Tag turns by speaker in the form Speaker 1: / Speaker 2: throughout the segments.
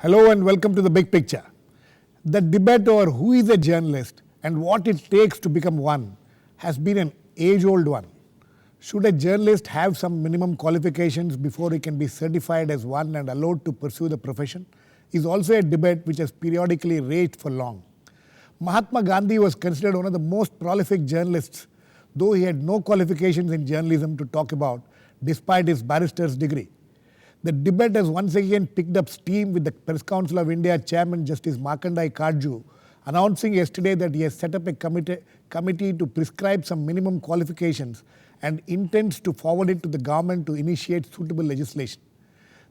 Speaker 1: Hello and welcome to The Big Picture. The debate over who is a journalist and what it takes to become one has been an age-old one. Should a journalist have some minimum qualifications before he can be certified as one and allowed to pursue the profession? Is also a debate which has periodically raged for long. Mahatma Gandhi was considered one of the most prolific journalists, though he had no qualifications in journalism to talk about, despite his barrister's degree. The debate has once again picked up steam with the Press Council of India Chairman Justice Markandey Katju announcing yesterday that he has set up a committee to prescribe some minimum qualifications and intends to forward it to the government to initiate suitable legislation.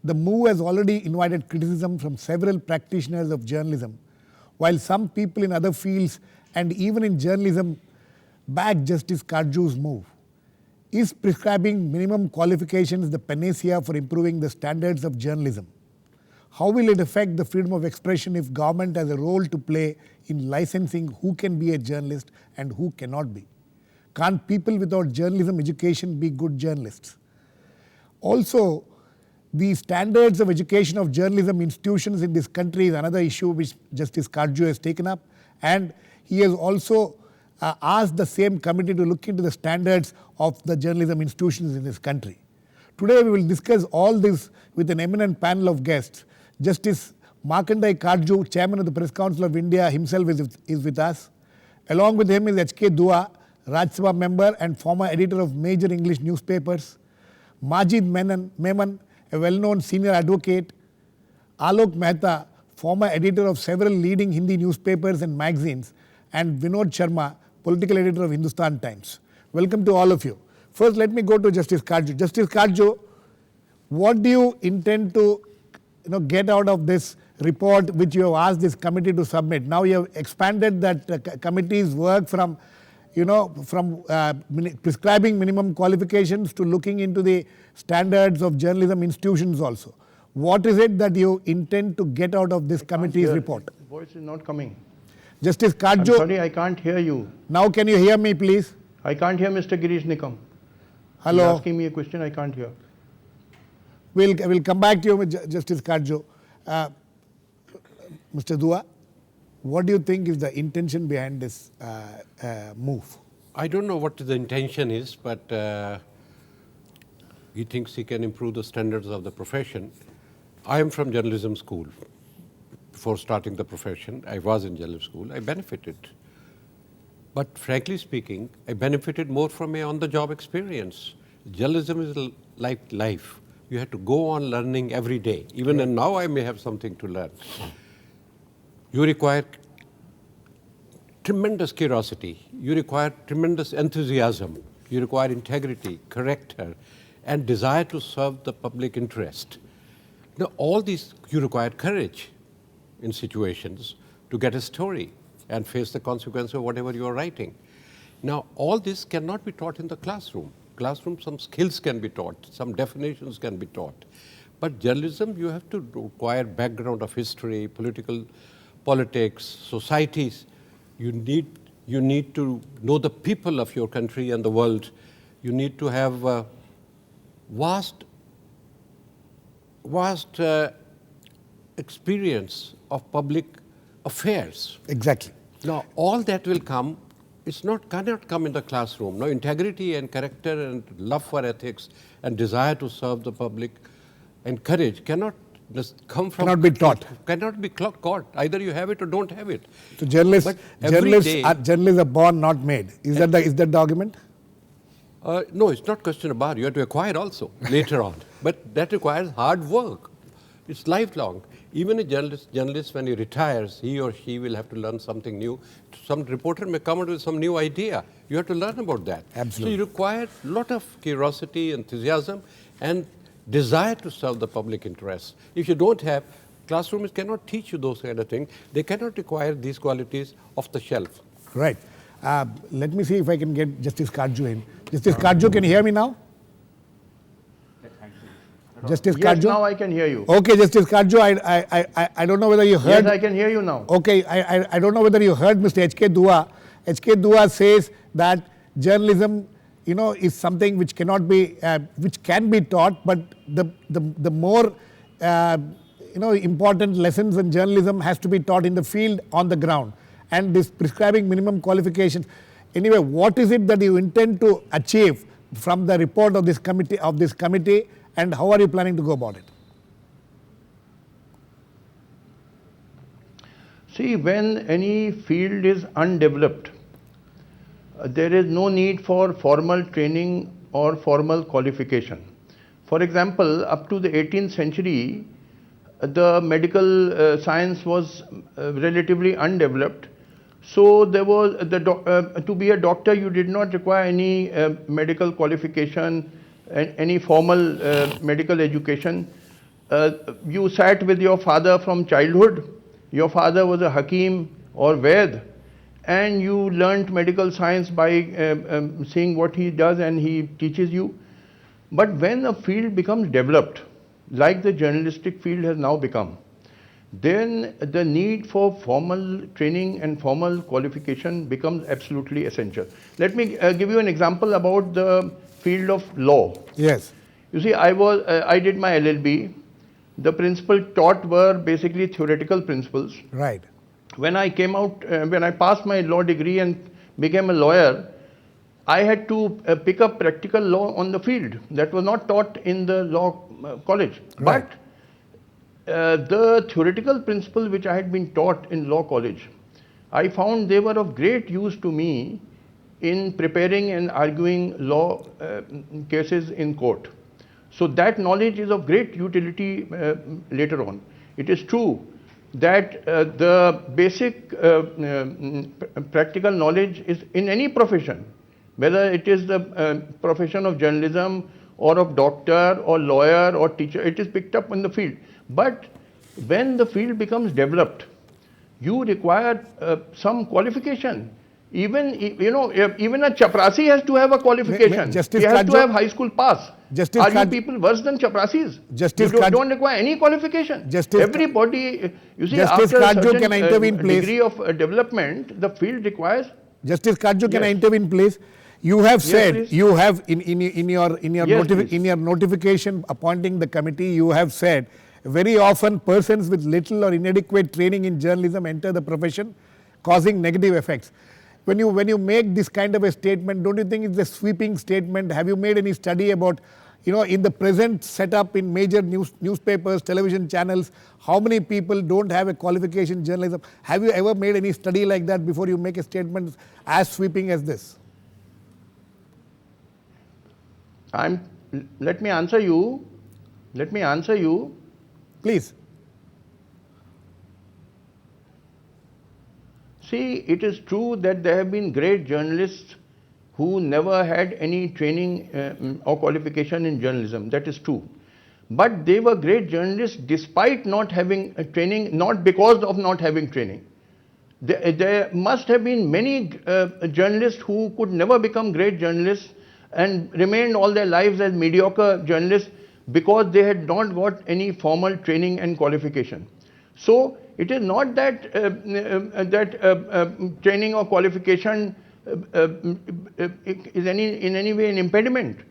Speaker 1: The move has already invited criticism from several practitioners of journalism, while some people in other fields and even in journalism back Justice Katju's move. Is prescribing minimum qualifications the panacea for improving the standards of journalism? How will it affect the freedom of expression if government has a role to play in licensing who can be a journalist and who cannot be? Can't people without journalism education be good journalists? Also, the standards of education of journalism institutions in this country is another issue which Justice Katju has taken up, and he has also asked the same committee to look into the standards of the journalism institutions in this country. Today we will discuss all this with an eminent panel of guests. Justice Markandey Katju, Chairman of the Press Council of India himself is with us. Along with him is H.K. Dua, Rajya Sabha member and former editor of major English newspapers. Majid Memon, a well-known senior advocate. Alok Mehta, former editor of several leading Hindi newspapers and magazines. And Vinod Sharma, political editor of Hindustan Times. Welcome to all of you. First, let me go to Justice Katju. Justice Katju, what do you intend to get out of this report which you have asked this committee to submit? Now you have expanded that committee's work from prescribing minimum qualifications to looking into the standards of journalism institutions also. What is it that you intend to get out of this committee's report?
Speaker 2: The voice is not coming.
Speaker 1: Justice Katju.
Speaker 2: I'm sorry, I can't hear you.
Speaker 1: Now can you hear me, please?
Speaker 2: I can't hear Mr. Girish Nikam.
Speaker 1: Hello.
Speaker 2: He's asking me a question, I can't hear.
Speaker 1: We'll come back to you, Justice Katju. Mr. Dua, what do you think is the intention behind this move?
Speaker 3: I don't know what the intention is, but he thinks he can improve the standards of the profession. I am from journalism school. Before starting the profession, I was in journalism school. I benefited. But frankly speaking, I benefited more from a on-the-job experience. Journalism is like life. You have to go on learning every day. Even and now I may have something to learn. You require tremendous curiosity. You require tremendous enthusiasm. You require integrity, character, and desire to serve the public interest. Now, all these, you require courage in situations to get a story and face the consequence of whatever you are writing. Now, all this cannot be taught in the classroom. Classroom, some skills can be taught, some definitions can be taught. But journalism, you have to require background of history, politics, societies. You need to know the people of your country and the world. You need to have vast experience of public affairs.
Speaker 1: Exactly.
Speaker 3: Now, all that will come, cannot come in the classroom. Now, integrity and character and love for ethics and desire to serve the public and courage cannot just come from...
Speaker 1: Cannot be taught.
Speaker 3: Cannot be taught. Either you have it or don't have it.
Speaker 1: So journalists are born, not made. Is that the argument?
Speaker 3: No, it's not question about. You have to acquire also later on. But that requires hard work. It's lifelong. Even a journalist, when he retires, he or she will have to learn something new. Some reporter may come out with some new idea. You have to learn about that.
Speaker 1: Absolutely.
Speaker 3: So you require a lot of curiosity, enthusiasm, and desire to serve the public interest. If you don't have, classrooms cannot teach you those kind of things. They cannot require these qualities off the shelf.
Speaker 1: Right. Let me see if I can get Justice Katju in. Justice Katju, can you hear me now? Justice Katju?
Speaker 2: Yes, now I can hear you.
Speaker 1: Okay, Justice Katju, I don't know whether you heard.
Speaker 2: Yes, I can hear you now.
Speaker 1: Okay, I don't know whether you heard Mr. H.K. Dua. H.K. Dua says that journalism, is something which cannot be, which can be taught, but the more important lessons in journalism has to be taught in the field on the ground, and this prescribing minimum qualifications. Anyway, what is it that you intend to achieve from the report of this committee, and how are you planning to go about it?
Speaker 2: See, when any field is undeveloped, there is no need for formal training or formal qualification. For example, up to the 18th century, the medical science was relatively undeveloped. So there was to be a doctor, you did not require any medical qualification, any formal medical education. You sat with your father from childhood. Your father was a Hakim or Ved, and you learnt medical science by seeing what he does, and he teaches you. But when a field becomes developed, like the journalistic field has now become, then the need for formal training and formal qualification becomes absolutely essential. Let me give you an example about the field of law.
Speaker 1: Yes.
Speaker 2: You see, I did my LLB. The principles taught were basically theoretical principles.
Speaker 1: Right.
Speaker 2: When I came out, when I passed my law degree and became a lawyer, I had to pick up practical law on the field. That was not taught in the law college.
Speaker 1: Right.
Speaker 2: But the theoretical principles which I had been taught in law college, I found they were of great use to me in preparing and arguing law cases in court. So that knowledge is of great utility later on. It is true that the basic practical knowledge is in any profession, whether it is the profession of journalism or of doctor or lawyer or teacher, it is picked up in the field. But when the field becomes developed, you require some qualification. Even a chaprasi has to have a qualification. He has to have high school pass. Are you people worse than chaprasis? You don't require any qualification. Everybody, you see, after a certain degree of development, the field requires.
Speaker 1: Justice Katju, can I intervene, please? You have said,
Speaker 2: please.
Speaker 1: you have in your notification appointing the committee, you have said very often persons with little or inadequate training in journalism enter the profession, causing negative effects. When you make this kind of a statement, don't you think it's a sweeping statement? Have you made any study about, in the present setup in major newspapers, television channels, how many people don't have a qualification in journalism? Have you ever made any study like that before you make a statement as sweeping as this?
Speaker 2: Let me answer you.
Speaker 1: Please.
Speaker 2: See, it is true that there have been great journalists who never had any training or qualification in journalism. That is true. But they were great journalists despite not having training, not because of not having training. There must have been many journalists who could never become great journalists and remained all their lives as mediocre journalists because they had not got any formal training and qualification. So it is not that training or qualification is in any way an impediment.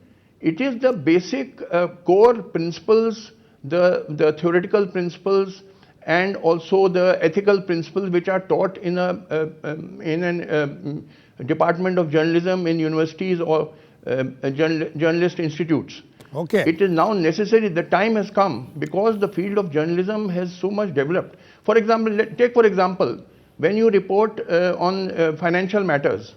Speaker 2: It is the basic core principles, the theoretical principles, and also the ethical principles which are taught in an department of journalism in universities or journalist institutes.
Speaker 1: Okay.
Speaker 2: It is now necessary, the time has come, because the field of journalism has so much developed. For example, take for example, when you report on financial matters,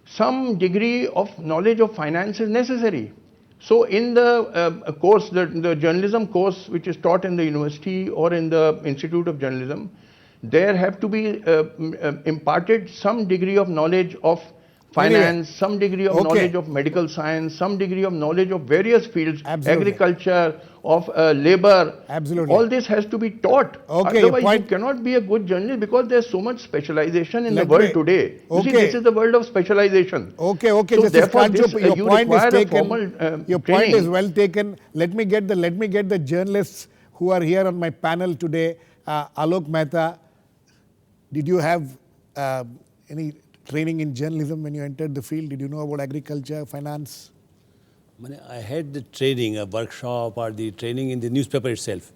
Speaker 2: some degree of knowledge of finance is necessary. So in the course, the journalism course which is taught in the university or in the Institute of Journalism, there have to be imparted some degree of knowledge of finance, some degree of knowledge of medical science, some degree of knowledge of various fields, agriculture, of labor.
Speaker 1: Absolutely.
Speaker 2: All this has to be taught.
Speaker 1: Okay,
Speaker 2: otherwise, you cannot be a good journalist because there's so much specialization in the world today. You see, this is the world of specialization.
Speaker 1: Okay.
Speaker 2: So
Speaker 1: Justice
Speaker 2: therefore,
Speaker 1: Katju, your point is taken. Your point
Speaker 2: training.
Speaker 1: is well taken. Let me get the journalists who are here on my panel today. Alok Mehta, did you have any training in journalism when you entered the field? Did you know about agriculture, finance?
Speaker 4: I had the training, a workshop or the training in the newspaper itself.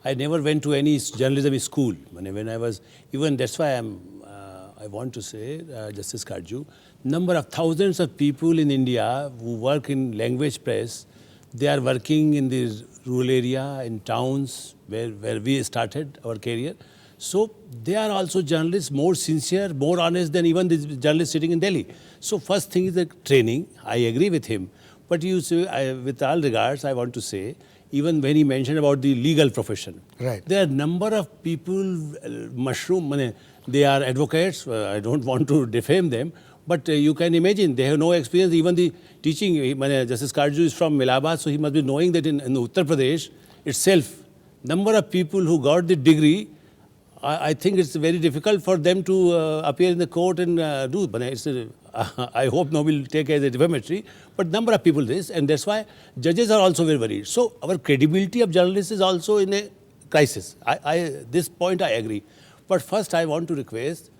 Speaker 4: I never went to any journalism school. When I was, even that's why I want to say, Justice Katju, number of thousands of people in India who work in language press, they are working in the rural area, in towns where we started our career. So they are also journalists, more sincere, more honest than even the journalists sitting in Delhi. So first thing is the training. I agree with him. But you say, with all regards, I want to say, even when he mentioned about the legal profession,
Speaker 1: right,
Speaker 4: there are number of people, they are advocates. I don't want to defame them, but you can imagine they have no experience. Even the teaching, Justice Katju is from Allahabad, so he must be knowing that in Uttar Pradesh itself, number of people who got the degree, I think it's very difficult for them to appear in the court and do. But I hope no will take as a defamatory. But number of people this, and that's why judges are also very worried. So our credibility of journalists is also in a crisis. This point I agree. But first I want to request,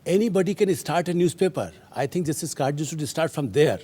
Speaker 4: anybody can start a newspaper. I think Justice Katju should start from there.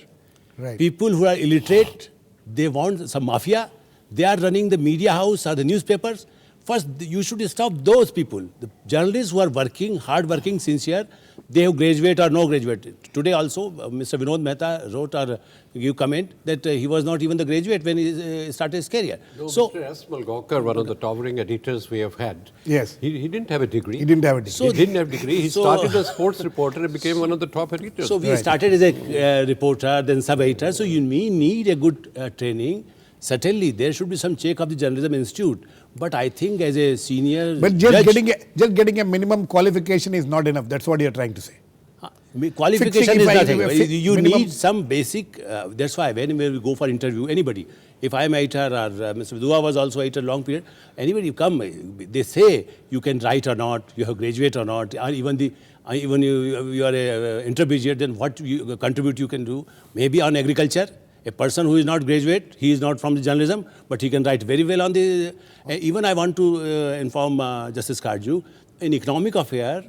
Speaker 1: right.
Speaker 4: People who are illiterate, they want some mafia, they are running the media house or the newspapers. First, you should stop those people. The journalists who are working, hard-working, sincere, they have graduate or no graduate. Today also, Mr. Vinod Mehta wrote or give comment that he was not even the graduate when he started his career.
Speaker 3: No,
Speaker 4: So,
Speaker 3: Mr. S. Malgokar, one of the towering editors we have had,
Speaker 1: Yes.
Speaker 3: he didn't have a degree.
Speaker 1: He didn't have a degree.
Speaker 3: He didn't have a degree. He
Speaker 4: So-
Speaker 3: started as a sports reporter and became one of the top editors.
Speaker 4: So we
Speaker 1: Right.
Speaker 4: started as a reporter, then sub-editor. So you need a good training. Certainly, there should be some check of the Journalism Institute. But I think as a senior
Speaker 1: But
Speaker 4: judge,
Speaker 1: just getting a minimum qualification is not enough. That's what you're trying to say.
Speaker 4: qualification is
Speaker 1: Fixing
Speaker 4: nothing.
Speaker 1: if
Speaker 4: You
Speaker 1: minimum-
Speaker 4: need some basic, that's why whenever we go for interview, anybody, if I'm editor or Mr. Vidua was also editor long period, anybody you come, they say you can write or not, you have graduate or not, or even you are a intermediate, then what you contribute you can do. Maybe on agriculture, a person who is not graduate, he is not from the journalism, but he can write very well on the, even I want to inform Justice Katju, in economic affair,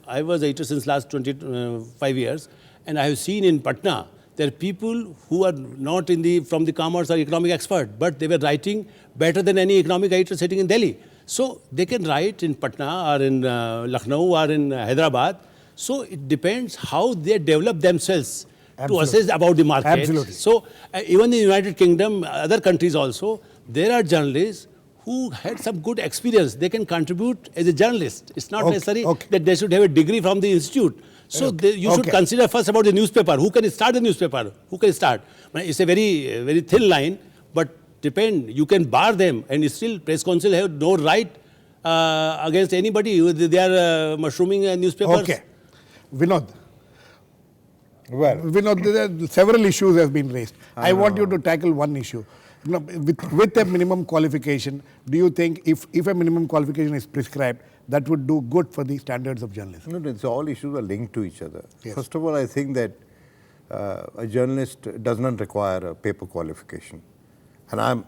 Speaker 4: I was editor since last 25 years, and I have seen in Patna, there are people who are not from the commerce or economic expert, but they were writing better than any economic editor sitting in Delhi. So they can write in Patna or in Lucknow or in Hyderabad. So it depends how they develop themselves to assess about the market.
Speaker 1: Absolutely.
Speaker 4: So even in the United Kingdom, other countries also, there are journalists who had some good experience. They can contribute as a journalist. It's not necessary that they should have a degree from the institute. So you should consider first about the newspaper. Who can start the newspaper? Who can start? It's a very, very thin line, but depend. You can bar them, and still press council have no right against anybody. They are mushrooming newspapers.
Speaker 1: Okay. Vinod.
Speaker 5: Well,
Speaker 1: Vinod, there are several issues have been raised. I want you to tackle one issue. You know, with a minimum qualification, do you think if a minimum qualification is prescribed, that would do good for the standards of journalism?
Speaker 5: no, it's all issues are linked to each other.
Speaker 1: Yes.
Speaker 5: First of all, I think that a journalist does not require a paper qualification. And I'm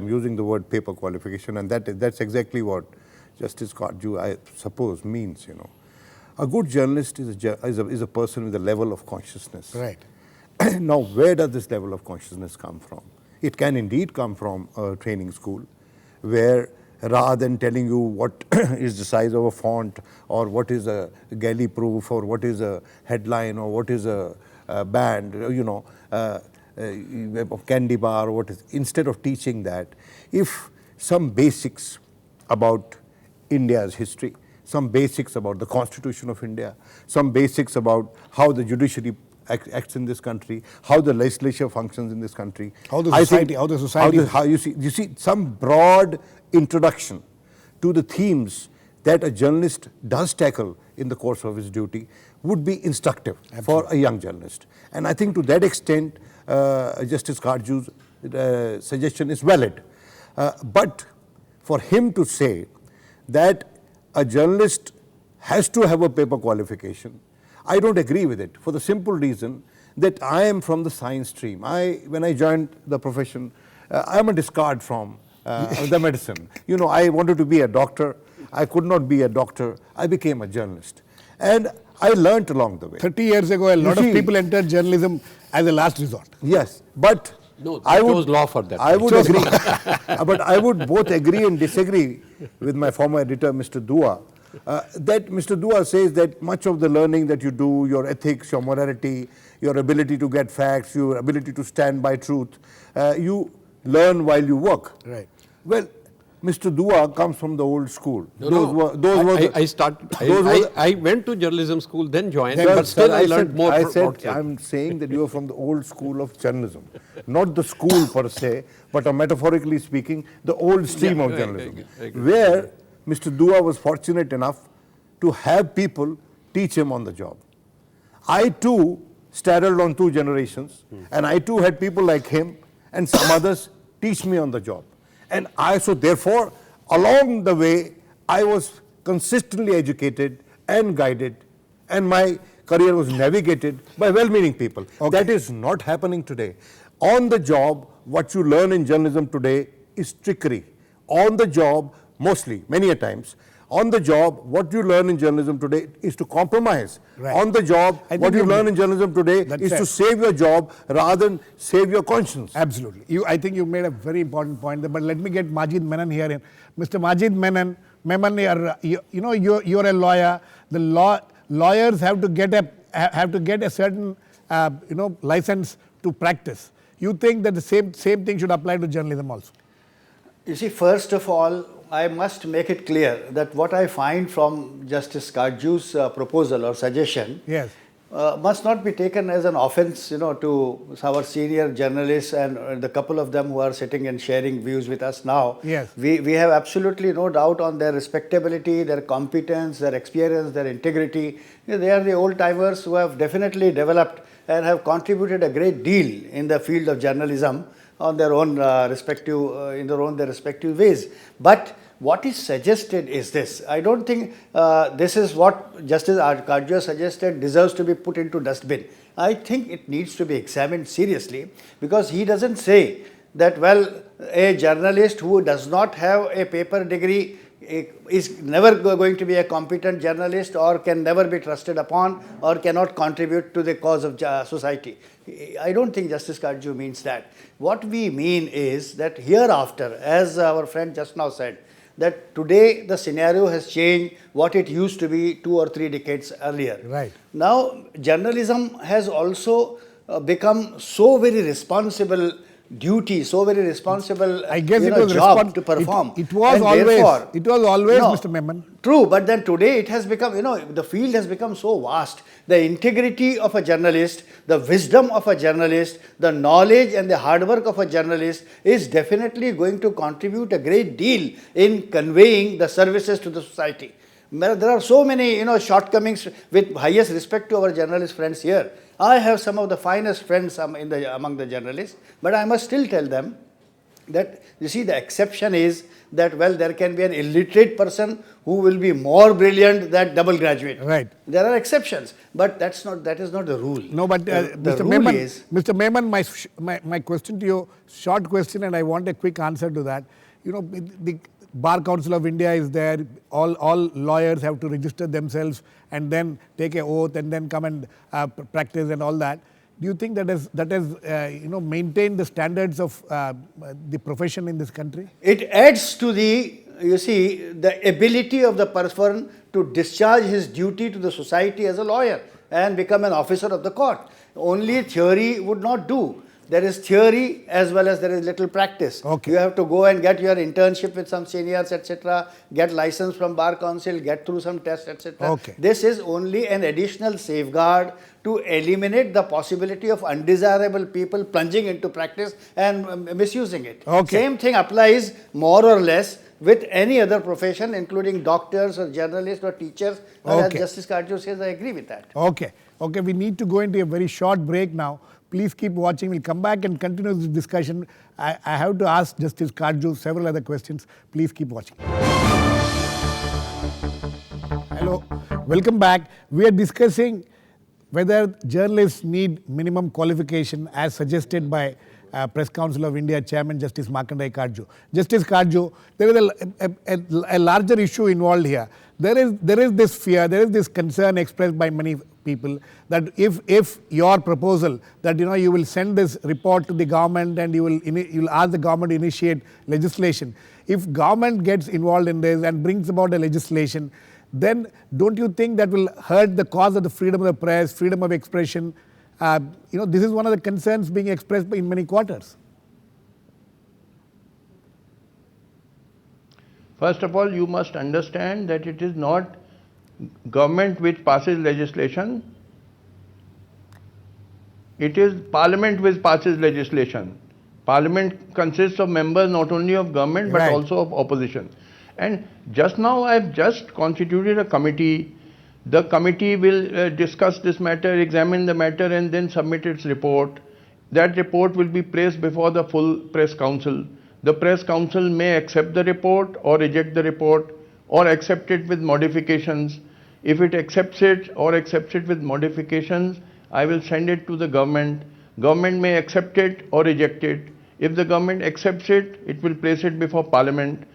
Speaker 5: using the word paper qualification, and that's exactly what Justice Katju, I suppose, means, you know. A good journalist is a person with a level of consciousness.
Speaker 1: Right.
Speaker 5: Now, where does this level of consciousness come from? It can indeed come from a training school, where rather than telling you what is the size of a font, or what is a galley proof, or what is a headline, or what is a band, you know, candy bar, or instead of teaching that, if some basics about India's history, some basics about the Constitution of India, some basics about how the judiciary acts in this country, how the legislature functions in this country.
Speaker 1: How the society,
Speaker 5: You see some broad introduction to the themes that a journalist does tackle in the course of his duty would be instructive for a young journalist. And I think to that extent, Justice Katju's suggestion is valid. But for him to say that a journalist has to have a paper qualification, I don't agree with it, for the simple reason that I am from the science stream. When I joined the profession, I am a discard from the medicine. You know, I wanted to be a doctor. I could not be a doctor. I became a journalist. And I learnt along the way.
Speaker 1: 30 years ago, a lot of people entered journalism as a last resort.
Speaker 5: Yes, but
Speaker 3: No, they chose law for that.
Speaker 5: I would agree. But I would both agree and disagree with my former editor, Mr. Dua. That Mr. Dua says that much of the learning that you do, your ethics, your morality, your ability to get facts, your ability to stand by truth, you learn while you work.
Speaker 1: Right.
Speaker 5: Well, Mr. Dua comes from the old school.
Speaker 3: I went to journalism school, then joined, but still I learned more.
Speaker 5: I'm saying that you are from the old school of journalism, not the school per se, but metaphorically speaking, the old stream of journalism, where Mr. Dua was fortunate enough to have people teach him on the job. I too straddled on 2 generations, and I too had people like him and some others teach me on the job. And so therefore, along the way, I was consistently educated and guided, and my career was navigated by well-meaning people.
Speaker 1: Okay.
Speaker 5: That is not happening today. On the job, what you learn in journalism today is trickery. On the job, mostly, many a times, on the job, what you learn in journalism today is to compromise.
Speaker 1: Right.
Speaker 5: On the job, what you learn in journalism today is to save your job rather than save your conscience.
Speaker 1: Absolutely. I think you made a very important point there, but let me get Majid Memon here in. Mr. Majid Memon, you're a lawyer. The lawyers have to get a certain license to practice. You think that the same thing should apply to journalism also?
Speaker 6: You see, first of all, I must make it clear that what I find from Justice Katju's proposal or suggestion must not be taken as an offense, to our senior journalists and the couple of them who are sitting and sharing views with us now.
Speaker 1: Yes.
Speaker 6: We have absolutely no doubt on their respectability, their competence, their experience, their integrity. They are the old-timers who have definitely developed and have contributed a great deal in the field of journalism on their own their respective ways. But what is suggested is this. I don't think this is what Justice Katju suggested deserves to be put into dustbin. I think it needs to be examined seriously, because he doesn't say that, well, a journalist who does not have a paper degree is never going to be a competent journalist, or can never be trusted upon, or cannot contribute to the cause of society. I don't think Justice Katju means that. What we mean is that hereafter, as our friend just now said, that today the scenario has changed what it used to be 2 or 3 decades earlier.
Speaker 1: Right.
Speaker 6: Now, journalism has also become so very responsible duty, so very responsible
Speaker 1: I guess it was
Speaker 6: job to perform.
Speaker 1: It was always, Mr. Memon.
Speaker 6: True, but then today it has become, the field has become so vast. The integrity of a journalist, the wisdom of a journalist, the knowledge and the hard work of a journalist is definitely going to contribute a great deal in conveying the services to the society. There are so many, shortcomings. With highest respect to our journalist friends here, I have some of the finest friends among the journalists, but I must still tell them that, you see, the exception is that, well, there can be an illiterate person who will be more brilliant than double graduate.
Speaker 1: Right.
Speaker 6: There are exceptions, but that is not the rule.
Speaker 1: No, but Mr. Memon, my question to you, short question, and I want a quick answer to that. The Bar Council of India is there. All lawyers have to register themselves and then take an oath and then come and practice and all that. Do you think that has maintained the standards of the profession in this country?
Speaker 6: It adds to the ability of the person to discharge his duty to the society as a lawyer and become an officer of the court. Only theory would not do. There is theory as well as there is little practice.
Speaker 1: Okay.
Speaker 6: You have to go and get your internship with some seniors, etc., get license from Bar Council, get through some tests, etc.
Speaker 1: Okay.
Speaker 6: This is only an additional safeguard to eliminate the possibility of undesirable people plunging into practice and misusing it.
Speaker 1: Okay.
Speaker 6: Same thing applies more or less with any other profession, including doctors or journalists or teachers. As Justice Katju says, I agree with that.
Speaker 1: Okay, we need to go into a very short break now. Please keep watching. We'll come back and continue this discussion. I have to ask Justice Katju several other questions. Please keep watching. Hello, welcome back. We are discussing whether journalists need minimum qualification as suggested by Press Council of India Chairman Justice Markandey Katju. Justice Katju, there is a larger issue involved here. There is this fear, there is this concern expressed by many people that if your proposal that you will send this report to the government and you will ask the government to initiate legislation, if government gets involved in this and brings about a legislation, then don't you think that will hurt the cause of the freedom of the press, freedom of expression? This is one of the concerns being expressed in many quarters.
Speaker 2: First of all, you must understand that it is not government which passes legislation. It is Parliament which passes legislation. Parliament consists of members not only of government but also of opposition. And just now I have just constituted a committee. The committee will discuss this matter, examine the matter and then submit its report. That report will be placed before the full press council. The press council may accept the report or reject the report or accept it with modifications. If it accepts it or accepts it with modifications, I will send it to the government. Government may accept it or reject it. If the government accepts it, it will place it before Parliament.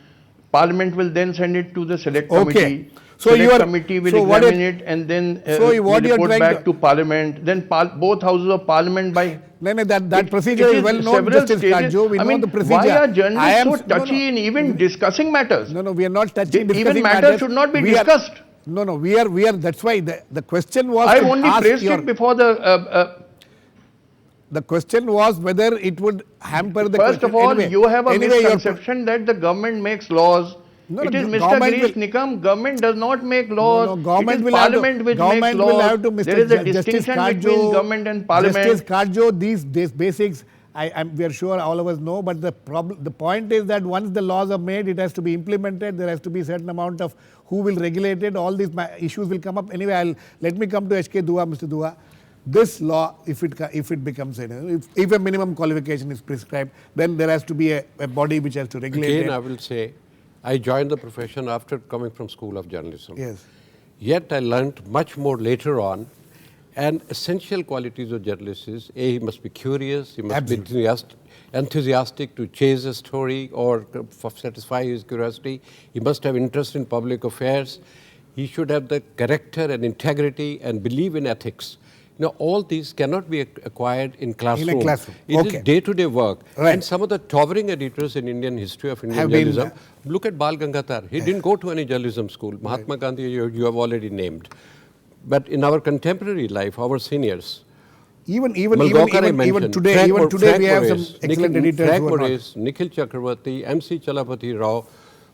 Speaker 2: Parliament will then send it to the select committee.
Speaker 1: So
Speaker 2: select committee will examine it and then report back to Parliament. Then both houses of Parliament by...
Speaker 1: That procedure is well known, Justice Katju. We know the procedure.
Speaker 2: Why are journalists so touchy in even discussing matters?
Speaker 1: No, we are not touching discussing
Speaker 2: even matters should not be discussed.
Speaker 1: We are. That's why the question was.
Speaker 2: I only praised it before the.
Speaker 1: The question was whether it would hamper the.
Speaker 2: First of all, you have a misconception that the government makes laws. It is Mr. Girish Nikam. Government does not make laws.
Speaker 1: Government
Speaker 2: it is Parliament which makes laws. There is a distinction between government and Parliament.
Speaker 1: Justice Katju, these basics, we are sure all of us know. But the point is that once the laws are made, it has to be implemented. There has to be a certain amount of who will regulate it. All these issues will come up. Anyway, let me come to HK Dua, Mr. Dua. This law, if it becomes, if a minimum qualification is prescribed, then there has to be a body which has to regulate it.
Speaker 3: Again, I will say, I joined the profession after coming from School of Journalism.
Speaker 1: Yes.
Speaker 3: Yet I learnt much more later on. And essential qualities of journalists is, A, he must be curious, he must be enthusiastic to chase a story or satisfy his curiosity. He must have interest in public affairs. He should have the character and integrity and believe in ethics. Now, all these cannot be acquired in classroom.
Speaker 1: In a classroom.
Speaker 3: It is day-to-day work.
Speaker 1: Right.
Speaker 3: And some of the towering editors in Indian history of Indian journalism, look at Bal Gangadhar. He didn't go to any journalism school. Mahatma Gandhi, you have already named. But in our contemporary life, our seniors,
Speaker 1: even today we have some excellent editors
Speaker 3: Frank
Speaker 1: who are
Speaker 3: Maurice, Nikhil Chakravarti, MC Chalapati Rao,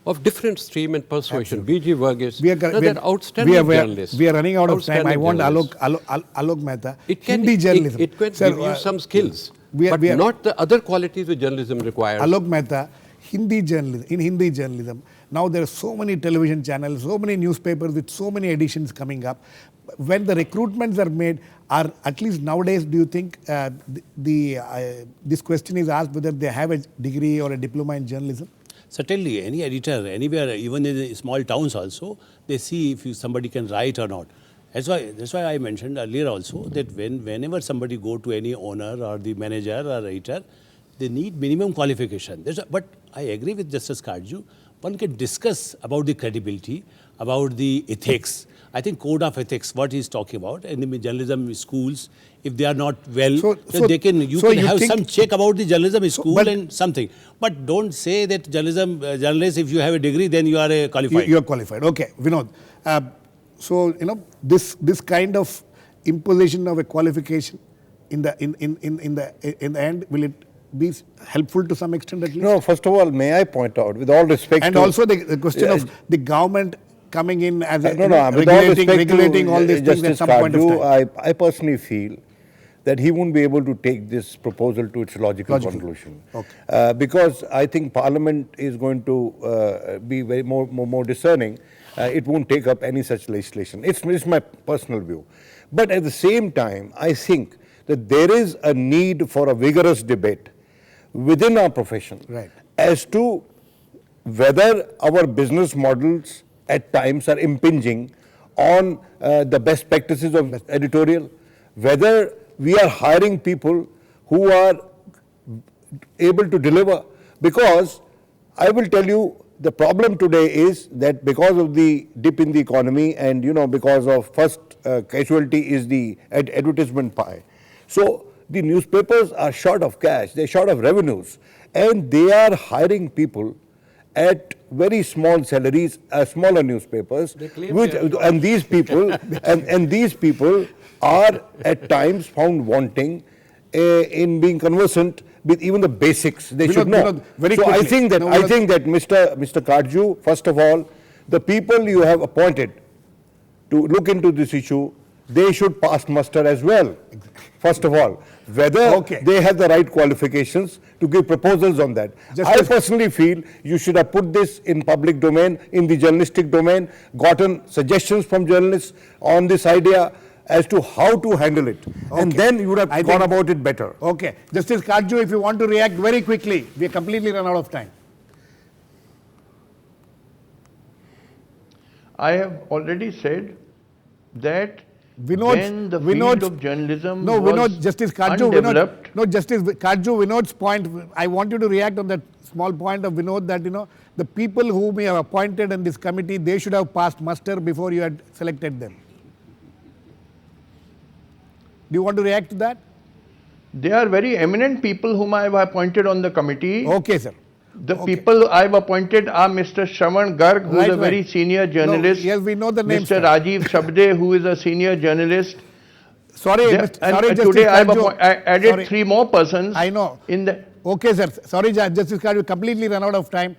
Speaker 3: of different stream and persuasion, B.G. Varghese, they're outstanding journalists.
Speaker 1: We are running out of time. I want Alok Mehta.
Speaker 3: Hindi journalism. It can give you some skills, but not the other qualities which journalism requires.
Speaker 1: Alok Mehta, Hindi journalism. Now there are so many television channels, so many newspapers with so many editions coming up. When the recruitments are made, are at least nowadays, do you think this question is asked whether they have a degree or a diploma in journalism?
Speaker 4: Certainly, any editor, anywhere, even in the small towns also, they see if somebody can write or not. That's why I mentioned earlier also that whenever somebody go to any owner or the manager or editor, they need minimum qualification. But I agree with Justice Katju. One can discuss about the credibility, about the ethics. I think code of ethics, what he's talking about, and the journalism schools, if they are not well, you can have some check about the journalism school and something. But don't say that journalist, if you have a degree, then you are qualified.
Speaker 1: You are qualified. Okay, Vinod. This kind of imposition of a qualification in the end, will it be helpful to some extent at least?
Speaker 5: No, first of all, may I point out, with all respect
Speaker 1: and also the question of the government coming in as regulating all these things at some point of time.
Speaker 5: I personally feel that he won't be able to take this proposal to its logical conclusion.
Speaker 1: Okay.
Speaker 5: Because I think Parliament is going to be very more discerning. It won't take up any such legislation. It's my personal view. But at the same time, I think that there is a need for a vigorous debate within our profession as to whether our business models at times are impinging on the best practices of editorial, whether we are hiring people who are able to deliver? Because I will tell you, the problem today is that because of the dip in the economy and, you know, because of first casualty is the advertisement pie. So the newspapers are short of cash, they're short of revenues, and they are hiring people at very small salaries, smaller newspapers, which, and these people and these people are at times found wanting in being conversant with even the basics they should know.
Speaker 1: Very
Speaker 5: so
Speaker 1: quickly.
Speaker 5: I think that Mr. Katju, first of all, the people you have appointed to look into this issue, they should pass muster as well. First of all, whether they have the right qualifications to give proposals on that. I personally feel you should have put this in public domain, in the journalistic domain, gotten suggestions from journalists on this idea as to how to handle it. And then you would have gone about it better.
Speaker 1: Okay. Justice Katju, if you want to react very quickly, we are completely run out of time.
Speaker 2: I have already said that when the field of journalism was
Speaker 1: Justice Katju,
Speaker 2: undeveloped.
Speaker 1: Justice Katju, Vinod's point, I want you to react on that small point of Vinod that, you know, the people whom we have appointed in this committee, they should have passed muster before you had selected them. Do you want to react to that?
Speaker 2: They are very eminent people whom I have appointed on the committee.
Speaker 1: Okay, sir.
Speaker 2: The people I have appointed are Mr. Shravan Garg, who is a very senior journalist.
Speaker 1: Yes, we know the names.
Speaker 2: Mr. Rajiv Shabde, who is a senior journalist.
Speaker 1: Sorry,
Speaker 2: today I have added 3 more persons.
Speaker 1: I know.
Speaker 2: In the
Speaker 1: okay, sir. Sorry, Justice Katju, completely run out of time.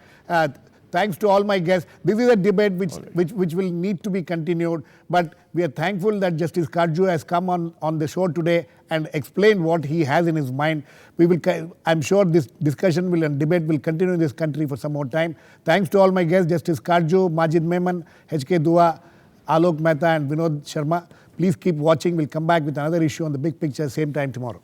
Speaker 1: Thanks to all my guests. This is a debate which will need to be continued, but we are thankful that Justice Katju has come on the show today and explained what he has in his mind. I'm sure this discussion and debate will continue in this country for some more time. Thanks to all my guests, Justice Katju, Majid Memon, H.K. Dua, Alok Mehta and Vinod Sharma. Please keep watching. We'll come back with another issue on The Big Picture, same time tomorrow.